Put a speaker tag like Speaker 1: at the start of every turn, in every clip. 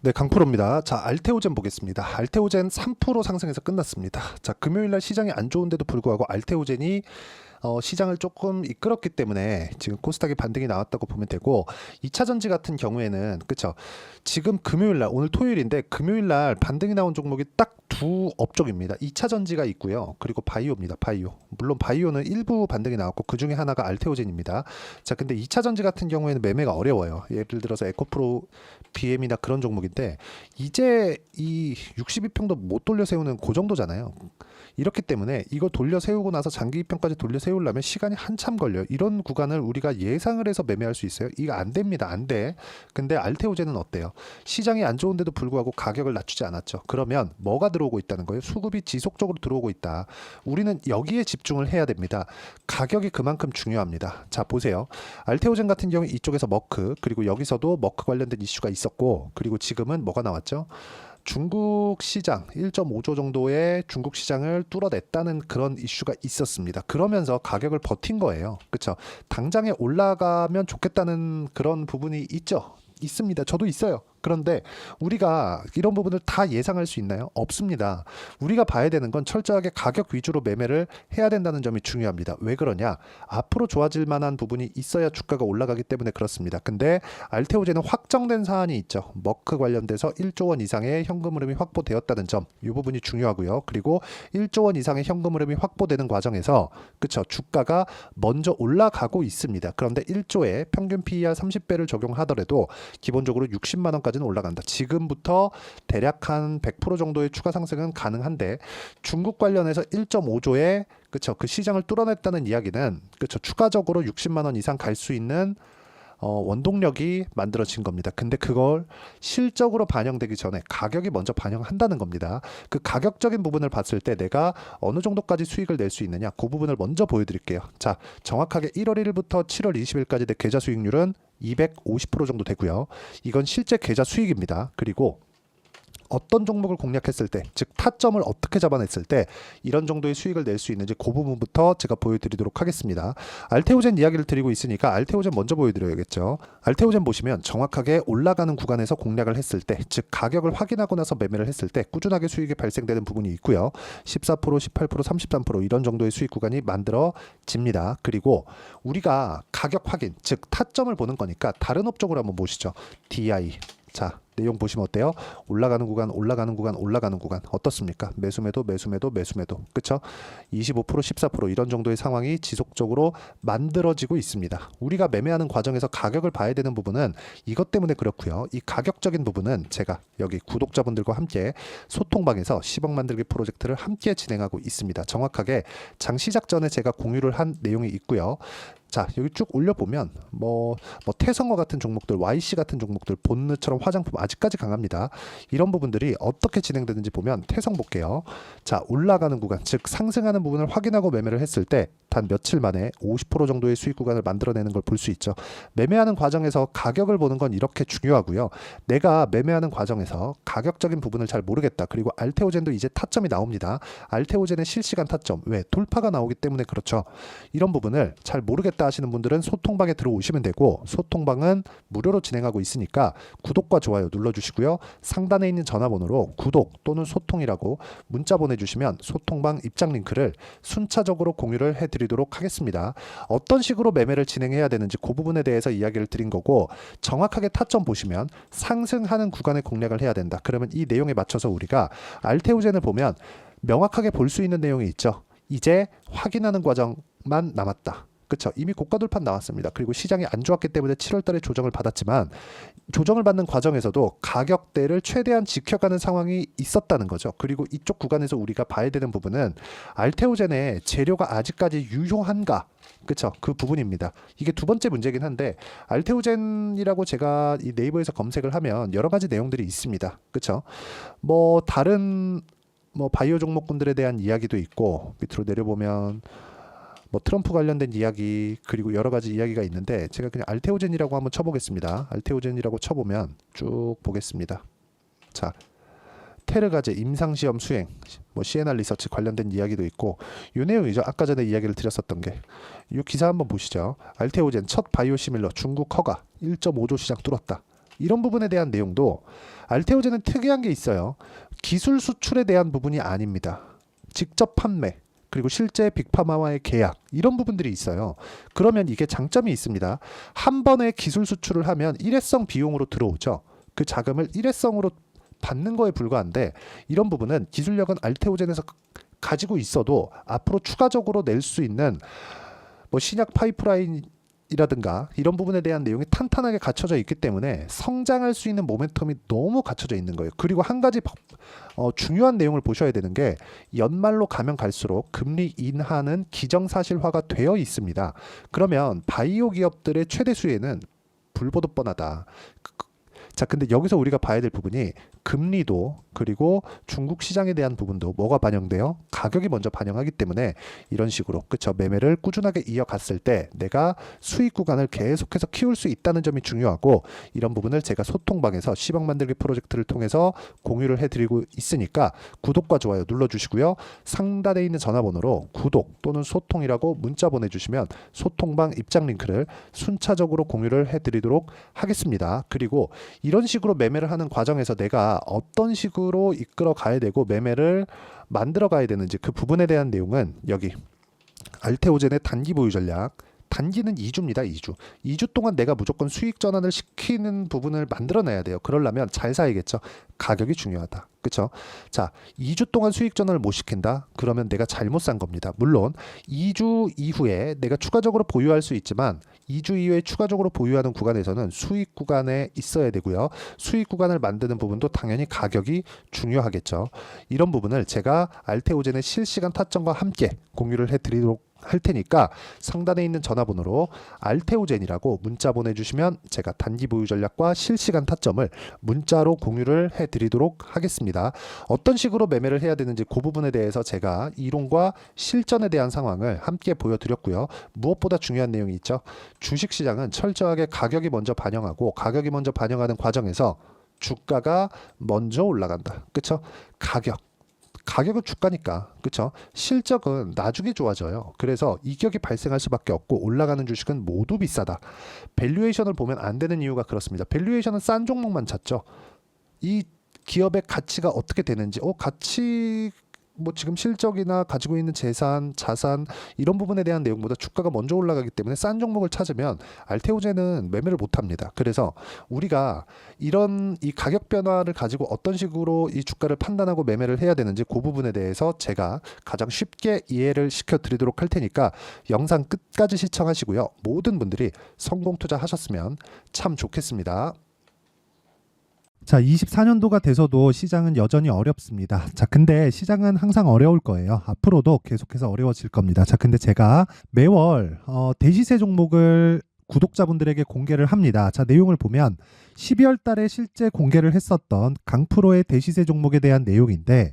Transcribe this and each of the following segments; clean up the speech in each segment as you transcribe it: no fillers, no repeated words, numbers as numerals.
Speaker 1: 네, 강프로입니다. 자, 알테오젠 보겠습니다. 알테오젠 3% 상승해서 끝났습니다. 자, 금요일날 시장이 안 좋은데도 불구하고 알테오젠이 시장을 조금 이끌었기 때문에 지금 코스닥에 반등이 나왔다고 보면 되고, 2차전지 같은 경우에는 그쵸, 지금 금요일날, 오늘 토요일인데 금요일날 반등이 나온 종목이 딱 두 업종입니다. 2차전지가 있고요, 그리고 바이오입니다. 바이오. 물론 바이오는 일부 반등이 나왔고 그 중에 하나가 알테오젠입니다. 자, 근데 2차전지 같은 경우에는 매매가 어려워요. 예를 들어서 에코프로 BM이나 그런 종목인데 이제 이 62평도 못 돌려 세우는 그 정도잖아요. 이렇기 때문에 이거 돌려 세우고 나서 장기 입평까지 돌려 세우려면 시간이 한참 걸려요. 이런 구간을 우리가 예상을 해서 매매할 수 있어요? 이거 안 됩니다. 안 돼. 근데 알테오젠은 어때요? 시장이 안 좋은데도 불구하고 가격을 낮추지 않았죠. 그러면 뭐가 들어오고 있다는 거예요? 수급이 지속적으로 들어오고 있다. 우리는 여기에 집중을 해야 됩니다. 가격이 그만큼 중요합니다. 자, 보세요. 알테오젠 같은 경우 이쪽에서 머크, 그리고 여기서도 머크 관련된 이슈가 있었고, 그리고 지금은 뭐가 나왔죠? 중국 시장 1.5조 정도의 중국 시장을 뚫어냈다는 그런 이슈가 있었습니다. 그러면서 가격을 버틴 거예요. 그렇죠? 당장에 올라가면 좋겠다는 그런 부분이 있죠. 있습니다. 저도 있어요. 그런데 우리가 이런 부분을 다 예상할 수 있나요? 없습니다. 우리가 봐야 되는 건 철저하게 가격 위주로 매매를 해야 된다는 점이 중요합니다. 왜 그러냐? 앞으로 좋아질 만한 부분이 있어야 주가가 올라가기 때문에 그렇습니다. 근데 알테오젠은 확정된 사안이 있죠. 머크 관련돼서 1조 원 이상의 현금 흐름이 확보되었다는 점, 이 부분이 중요하고요. 그리고 1조 원 이상의 현금 흐름이 확보되는 과정에서 그쵸, 주가가 먼저 올라가고 있습니다. 그런데 1조에 평균 PER 30배를 적용하더라도 기본적으로 60만 원까지 올라간다. 지금부터 대략 한 100% 정도의 추가 상승은 가능한데, 중국 관련해서 1.5조의 그쵸, 그 시장을 뚫어냈다는 이야기는 그쵸, 추가적으로 60만 원 이상 갈 수 있는 원동력이 만들어진 겁니다. 근데 그걸 실적으로 반영되기 전에 가격이 먼저 반영한다는 겁니다. 그 가격적인 부분을 봤을 때 내가 어느 정도까지 수익을 낼 수 있느냐, 그 부분을 먼저 보여드릴게요. 자, 정확하게 1월 1일부터 7월 20일까지 내 계좌 수익률은 250% 정도 되고요. 이건 실제 계좌 수익입니다. 그리고 어떤 종목을 공략했을 때, 즉 타점을 어떻게 잡아냈을 때 이런 정도의 수익을 낼 수 있는지 그 부분부터 제가 보여드리도록 하겠습니다. 알테오젠 이야기를 드리고 있으니까 알테오젠 먼저 보여드려야겠죠. 알테오젠 보시면 정확하게 올라가는 구간에서 공략을 했을 때, 즉 가격을 확인하고 나서 매매를 했을 때 꾸준하게 수익이 발생되는 부분이 있고요. 14%, 18%, 33% 이런 정도의 수익 구간이 만들어집니다. 그리고 우리가 가격 확인, 즉 타점을 보는 거니까 다른 업종으로 한번 보시죠. DI. 자, 내용 보시면 어때요? 올라가는 구간, 올라가는 구간, 올라가는 구간 어떻습니까? 매수매도, 매수매도, 매수매도, 그쵸? 25%, 14% 이런 정도의 상황이 지속적으로 만들어지고 있습니다. 우리가 매매하는 과정에서 가격을 봐야 되는 부분은 이것 때문에 그렇고요. 이 가격적인 부분은 제가 여기 구독자분들과 함께 소통방에서 10억 만들기 프로젝트를 함께 진행하고 있습니다. 정확하게 장 시작 전에 제가 공유를 한 내용이 있고요. 자, 여기 쭉 올려보면 뭐 태성어 같은 종목들, YC 같은 종목들, 본느처럼 화장품 아직까지 강합니다. 이런 부분들이 어떻게 진행되는지 보면 태성 볼게요. 자, 올라가는 구간, 즉 상승하는 부분을 확인하고 매매를 했을 때 단 며칠 만에 50% 정도의 수익 구간을 만들어내는 걸 볼 수 있죠. 매매하는 과정에서 가격을 보는 건 이렇게 중요하고요. 내가 매매하는 과정에서 가격적인 부분을 잘 모르겠다. 그리고 알테오젠도 이제 타점이 나옵니다. 알테오젠의 실시간 타점, 왜? 돌파가 나오기 때문에 그렇죠. 이런 부분을 잘 모르겠다 하시는 분들은 소통방에 들어오시면 되고, 소통방은 무료로 진행하고 있으니까 구독과 좋아요 눌러주시고요. 상단에 있는 전화번호로 구독 또는 소통이라고 문자 보내주시면 소통방 입장 링크를 순차적으로 공유를 해드리도록 하겠습니다. 어떤 식으로 매매를 진행해야 되는지 그 부분에 대해서 이야기를 드린 거고, 정확하게 타점 보시면 상승하는 구간에 공략을 해야 된다. 그러면 이 내용에 맞춰서 우리가 알테오젠을 보면 명확하게 볼 수 있는 내용이 있죠. 이제 확인하는 과정만 남았다. 그렇죠. 이미 고가 돌파 나왔습니다. 그리고 시장이 안 좋았기 때문에 7월 달에 조정을 받았지만, 조정을 받는 과정에서도 가격대를 최대한 지켜가는 상황이 있었다는 거죠. 그리고 이쪽 구간에서 우리가 봐야 되는 부분은 알테오젠의 재료가 아직까지 유효한가, 그쵸, 그 부분입니다. 이게 두 번째 문제긴 한데, 알테오젠이라고 제가 이 네이버에서 검색을 하면 여러 가지 내용들이 있습니다. 그쵸. 뭐 다른 바이오 종목군들에 대한 이야기도 있고, 밑으로 내려보면 뭐 트럼프 관련된 이야기, 그리고 여러 가지 이야기가 있는데, 제가 그냥 알테오젠이라고 한번 쳐보겠습니다. 알테오젠이라고 쳐보면 쭉 보겠습니다. 자, 테르가제 임상시험 수행, 뭐 시에나 리서치 관련된 이야기도 있고, 이 내용이죠. 아까 전에 이야기를 드렸었던 게. 이 기사 한번 보시죠. 알테오젠 첫 바이오 시밀러 중국 허가 1.5조 시장 뚫었다. 이런 부분에 대한 내용도 알테오젠은 특이한 게 있어요. 기술 수출에 대한 부분이 아닙니다. 직접 판매, 그리고 실제 빅파마와의 계약, 이런 부분들이 있어요. 그러면 이게 장점이 있습니다. 한 번에 기술 수출을 하면 일회성 비용으로 들어오죠. 그 자금을 일회성으로 받는 거에 불과한데, 이런 부분은 기술력은 알테오젠에서 가지고 있어도 앞으로 추가적으로 낼 수 있는 뭐 신약 파이프라인이라든가 이런 부분에 대한 내용이 탄탄하게 갖춰져 있기 때문에 성장할 수 있는 모멘텀이 너무 갖춰져 있는 거예요. 그리고 한 가지 중요한 내용을 보셔야 되는 게, 연말로 가면 갈수록 금리 인하는 기정사실화가 되어 있습니다. 그러면 바이오 기업들의 최대 수혜는 불보듯 뻔하다. 자, 근데 여기서 우리가 봐야 될 부분이 금리도, 그리고 중국 시장에 대한 부분도 뭐가 반영돼요? 가격이 먼저 반영하기 때문에 이런 식으로, 그쵸, 매매를 꾸준하게 이어갔을 때 내가 수익 구간을 계속해서 키울 수 있다는 점이 중요하고, 이런 부분을 제가 소통방에서 시방 만들기 프로젝트를 통해서 공유를 해드리고 있으니까 구독과 좋아요 눌러주시고요. 상단에 있는 전화번호로 구독 또는 소통이라고 문자 보내주시면 소통방 입장 링크를 순차적으로 공유를 해드리도록 하겠습니다. 그리고 이런 식으로 매매를 하는 과정에서 내가 어떤 식으로 이끌어 가야 되고 매매를 만들어 가야 되는지, 그 부분에 대한 내용은 여기 알테오젠의 단기 보유 전략, 단기는 2주입니다. 2주 동안 내가 무조건 수익 전환을 시키는 부분을 만들어내야 돼요. 그러려면 잘 사야겠죠. 가격이 중요하다. 그쵸? 자, 2주 동안 수익 전환을 못 시킨다? 그러면 내가 잘못 산 겁니다. 물론 2주 이후에 내가 추가적으로 보유할 수 있지만 2주 이후에 추가적으로 보유하는 구간에서는 수익 구간에 있어야 되고요. 수익 구간을 만드는 부분도 당연히 가격이 중요하겠죠. 이런 부분을 제가 알테오젠의 실시간 타점과 함께 공유를 해드리도록 할 테니까 상단에 있는 전화번호로 알테오젠이라고 문자 보내주시면 제가 단기 보유 전략과 실시간 타점을 문자로 공유를 해드리도록 하겠습니다. 어떤 식으로 매매를 해야 되는지 그 부분에 대해서 제가 이론과 실전에 대한 상황을 함께 보여드렸고요. 무엇보다 중요한 내용이 있죠. 주식시장은 철저하게 가격이 먼저 반영하고, 가격이 먼저 반영하는 과정에서 주가가 먼저 올라간다. 그쵸? 가격은 주가니까, 그쵸? 실적은 나중에 좋아져요. 그래서 이격이 발생할 수밖에 없고, 올라가는 주식은 모두 비싸다. 밸류에이션을 보면 안 되는 이유가 그렇습니다. 밸류에이션은 싼 종목만 찾죠. 이 기업의 가치가 어떻게 되는지, 가치, 뭐 지금 실적이나 가지고 있는 재산, 자산, 이런 부분에 대한 내용보다 주가가 먼저 올라가기 때문에 싼 종목을 찾으면 알테오젠은 매매를 못 합니다. 그래서 우리가 이런 이 가격 변화를 가지고 어떤 식으로 이 주가를 판단하고 매매를 해야 되는지, 그 부분에 대해서 제가 가장 쉽게 이해를 시켜 드리도록 할 테니까 영상 끝까지 시청하시고요. 모든 분들이 성공 투자하셨으면 참 좋겠습니다. 자, 24년도가 돼서도 시장은 여전히 어렵습니다. 자, 근데 시장은 항상 어려울 거예요. 앞으로도 계속해서 어려워질 겁니다. 자, 근데 제가 매월 대시세 종목을 구독자분들에게 공개를 합니다. 자, 내용을 보면 12월 달에 실제 공개를 했었던 강프로의 대시세 종목에 대한 내용인데,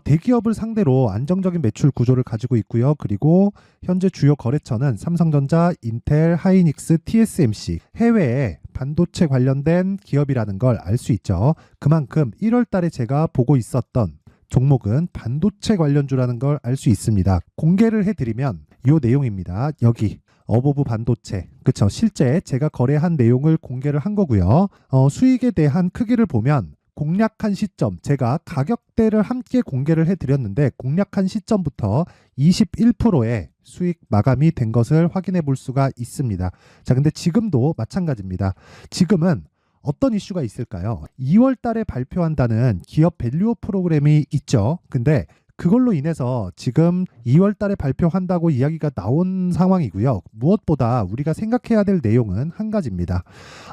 Speaker 1: 대기업을 상대로 안정적인 매출 구조를 가지고 있고요. 그리고 현재 주요 거래처는 삼성전자, 인텔, 하이닉스, TSMC, 해외에 반도체 관련된 기업이라는 걸 알 수 있죠. 그만큼 1월 달에 제가 보고 있었던 종목은 반도체 관련주라는 걸 알 수 있습니다. 공개를 해드리면 이 내용입니다. 여기 어보브 반도체, 그쵸? 실제 제가 거래한 내용을 공개를 한 거고요. 수익에 대한 크기를 보면 공략한 시점, 제가 가격대를 함께 공개를 해드렸는데 공략한 시점부터 21%의 수익 마감이 된 것을 확인해 볼 수가 있습니다. 자, 근데 지금도 마찬가지입니다. 지금은 어떤 이슈가 있을까요? 2월 달에 발표한다는 기업 밸류업 프로그램이 있죠. 근데 그걸로 인해서 지금 2월 달에 발표한다고 이야기가 나온 상황이고요. 무엇보다 우리가 생각해야 될 내용은 한 가지입니다.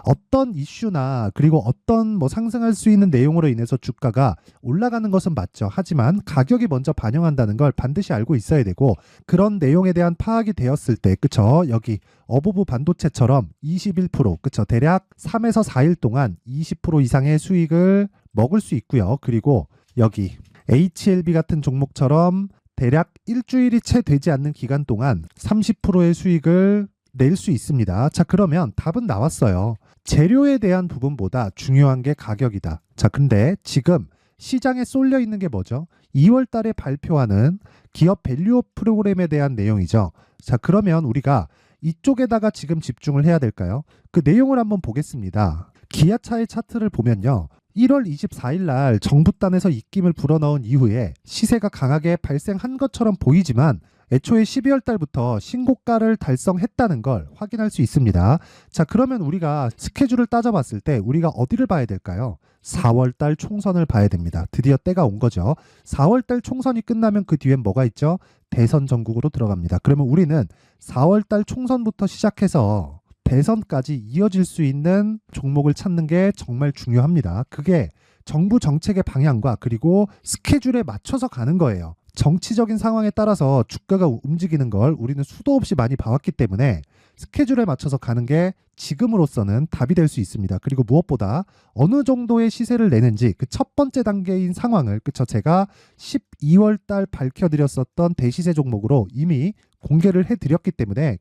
Speaker 1: 어떤 이슈나 그리고 어떤 뭐 상승할 수 있는 내용으로 인해서 주가가 올라가는 것은 맞죠. 하지만 가격이 먼저 반영한다는 걸 반드시 알고 있어야 되고, 그런 내용에 대한 파악이 되었을 때, 그쵸? 여기 어보브 반도체처럼 21%, 그쵸? 대략 3에서 4일 동안 20% 이상의 수익을 먹을 수 있고요. 그리고 여기 HLB 같은 종목처럼 대략 일주일이 채 되지 않는 기간 동안 30%의 수익을 낼 수 있습니다. 자, 그러면 답은 나왔어요. 재료에 대한 부분보다 중요한 게 가격이다. 자, 근데 지금 시장에 쏠려 있는 게 뭐죠? 2월 달에 발표하는 기업 밸류업 프로그램에 대한 내용이죠. 자, 그러면 우리가 이쪽에다가 지금 집중을 해야 될까요? 그 내용을 한번 보겠습니다. 기아차의 차트를 보면요. 1월 24일 날 정부단에서 입김을 불어넣은 이후에 시세가 강하게 발생한 것처럼 보이지만 애초에 12월 달부터 신고가를 달성했다는 걸 확인할 수 있습니다. 자, 그러면 우리가 스케줄을 따져봤을 때 우리가 어디를 봐야 될까요? 4월 달 총선을 봐야 됩니다. 드디어 때가 온 거죠. 4월 달 총선이 끝나면 그 뒤엔 뭐가 있죠? 대선 전국으로 들어갑니다. 그러면 우리는 4월 달 총선부터 시작해서 대선까지 이어질 수 있는 종목을 찾는 게 정말 중요합니다. 그게 정부 정책의 방향과 그리고 스케줄에 맞춰서 가는 거예요. 정치적인 상황에 따라서 주가가 움직이는 걸 우리는 수도 없이 많이 봐왔기 때문에 스케줄에 맞춰서 가는 게 지금으로서는 답이 될 수 있습니다. 그리고 무엇보다 어느 정도의 시세를 내는지 그 첫 번째 단계인 상황을 제가 12월 달 밝혀드렸었던 대시세 종목으로 이미 공개를 해드렸기 때문에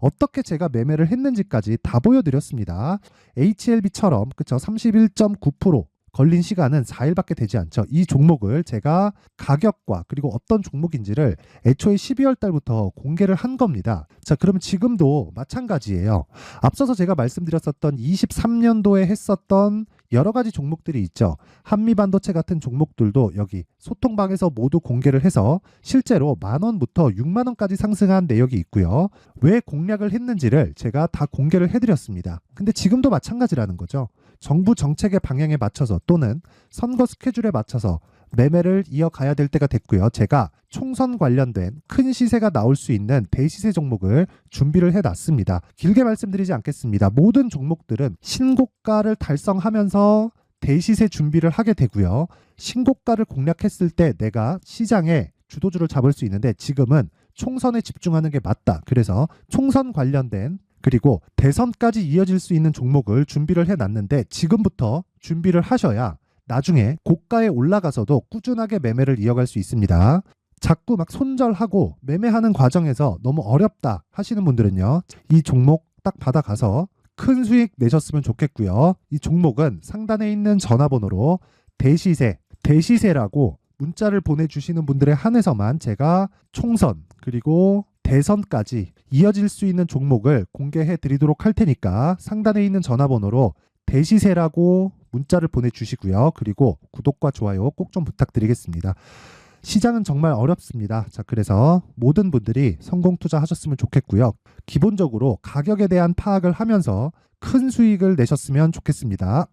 Speaker 1: 어떻게 제가 매매를 했는지까지 다 보여드렸습니다. HLB처럼 31.9% 걸린 시간은 4일밖에 되지 않죠. 이 종목을 제가 가격과 그리고 어떤 종목인지를 애초에 12월 달부터 공개를 한 겁니다. 자, 그러면 지금도 마찬가지예요. 앞서서 제가 말씀드렸었던 23년도에 했었던 여러 가지 종목들이 있죠. 한미반도체 같은 종목들도 여기 소통방에서 모두 공개를 해서 실제로 10,000원부터 60,000원까지 상승한 내역이 있고요. 왜 공략을 했는지를 제가 다 공개를 해드렸습니다. 근데 지금도 마찬가지라는 거죠. 정부 정책의 방향에 맞춰서 또는 선거 스케줄에 맞춰서 매매를 이어가야 될 때가 됐고요. 제가 총선 관련된 큰 시세가 나올 수 있는 대시세 종목을 준비를 해놨습니다. 길게 말씀드리지 않겠습니다. 모든 종목들은 신고가를 달성하면서 대시세 준비를 하게 되고요. 신고가를 공략했을 때 내가 시장에 주도주를 잡을 수 있는데 지금은 총선에 집중하는 게 맞다. 그래서 총선 관련된 그리고 대선까지 이어질 수 있는 종목을 준비를 해놨는데 지금부터 준비를 하셔야 나중에 고가에 올라가서도 꾸준하게 매매를 이어갈 수 있습니다. 자꾸 막 손절하고 매매하는 과정에서 너무 어렵다 하시는 분들은요. 이 종목 딱 받아가서 큰 수익 내셨으면 좋겠고요. 이 종목은 상단에 있는 전화번호로 대시세라고 문자를 보내주시는 분들에 한해서만 제가 총선 그리고 대선까지 이어질 수 있는 종목을 공개해 드리도록 할 테니까 상단에 있는 전화번호로 대시세라고 문자를 보내주시고요. 그리고 구독과 좋아요 꼭 좀 부탁드리겠습니다. 시장은 정말 어렵습니다. 자, 그래서 모든 분들이 성공 투자하셨으면 좋겠고요. 기본적으로 가격에 대한 파악을 하면서 큰 수익을 내셨으면 좋겠습니다.